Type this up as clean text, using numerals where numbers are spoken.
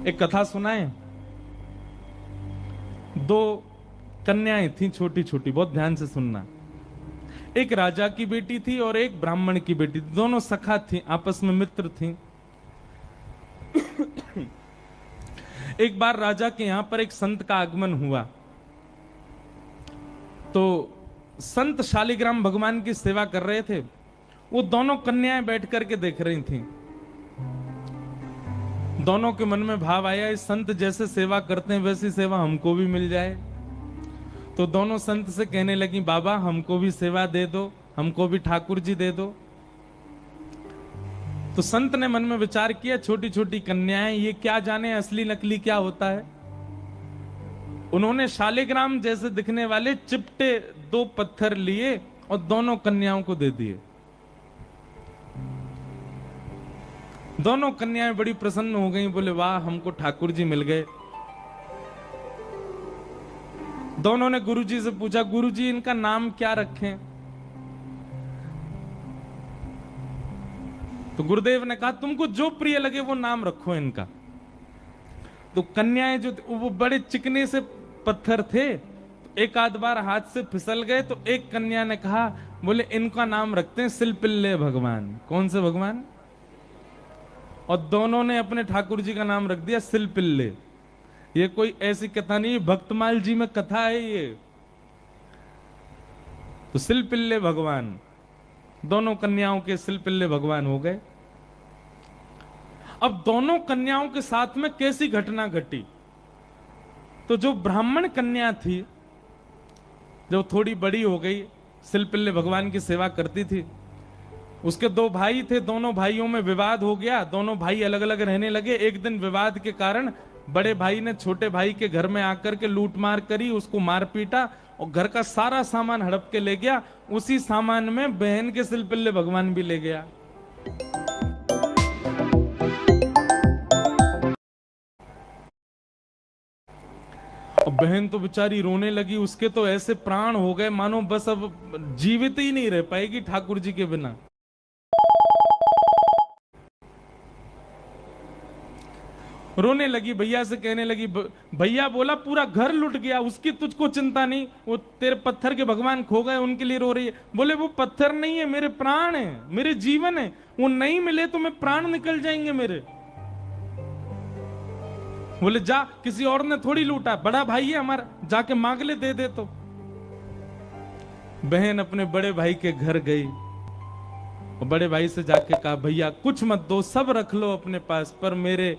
एक कथा सुनाए। दो कन्याएं थी छोटी छोटी, बहुत ध्यान से सुनना। एक राजा की बेटी थी और एक ब्राह्मण की बेटी थी। दोनों सखा थी, आपस में मित्र थी। एक बार राजा के यहां पर एक संत का आगमन हुआ, तो संत शालिग्राम भगवान की सेवा कर रहे थे। वो दोनों कन्याएं बैठ करके देख रही थीं। दोनों के मन में भाव आया, इस संत जैसे सेवा करते हैं वैसी सेवा हमको भी मिल जाए। तो दोनों संत से कहने लगी, बाबा हमको भी सेवा दे दो, हमको भी ठाकुर जी दे दो। तो संत ने मन में विचार किया, छोटी छोटी कन्याएं, ये क्या जाने असली नकली क्या होता है। उन्होंने शालिग्राम जैसे दिखने वाले चिपटे दो पत्थर लिए और दोनों कन्याओं को दे दिए। दोनों कन्याएं बड़ी प्रसन्न हो गईं, बोले वाह हमको ठाकुर जी मिल गए। दोनों ने गुरुजी से पूछा, गुरुजी इनका नाम क्या रखें? तो गुरुदेव ने कहा, तुमको जो प्रिय लगे वो नाम रखो इनका। तो कन्याएं जो वो बड़े चिकने से पत्थर थे, तो एक आध बार हाथ से फिसल गए। तो एक कन्या ने कहा, बोले इनका नाम रखते हैं सिलपिल्ले भगवान। कौन से भगवान? और दोनों ने अपने ठाकुर जी का नाम रख दिया सिलपिल्ले। ये कोई ऐसी कथा नहीं, भक्तमाल जी में कथा है ये। तो सिलपिल्ले भगवान, दोनों कन्याओं के सिलपिल्ले भगवान हो गए। अब दोनों कन्याओं के साथ में कैसी घटना घटी? तो जो ब्राह्मण कन्या थी, जो थोड़ी बड़ी हो गई, सिलपिल्ले भगवान की सेवा करती थी, उसके दो भाई थे। दोनों भाइयों में विवाद हो गया, दोनों भाई अलग अलग रहने लगे। एक दिन विवाद के कारण बड़े भाई ने छोटे भाई के घर में आकर के लूट मार करी, उसको मार पीटा और घर का सारा सामान हड़प के ले गया। उसी सामान में बहन के सिलपिल्ले भगवान भी ले गया। और बहन तो बेचारी रोने लगी, उसके तो ऐसे प्राण हो गए मानो बस अब जीवित ही नहीं रह पाएगी ठाकुर जी के बिना। रोने लगी, भैया से कहने लगी, भैया बोला पूरा घर लुट गया, उसकी तुझको चिंता नहीं, वो तेरे पत्थर के भगवान खो गए उनके लिए रो रही है। बोले वो पत्थर नहीं है, मेरे प्राण है, मेरे जीवन है, वो नहीं मिले तो मैं प्राण निकल जाएंगे मेरे। बोले जा, किसी और ने थोड़ी लूटा, बड़ा भाई है हमारा, जाके मांग ले, दे दे। तो बहन अपने बड़े भाई के घर गई और बड़े भाई से जाके कहा, भैया कुछ मत दो, सब रख लो अपने पास, पर मेरे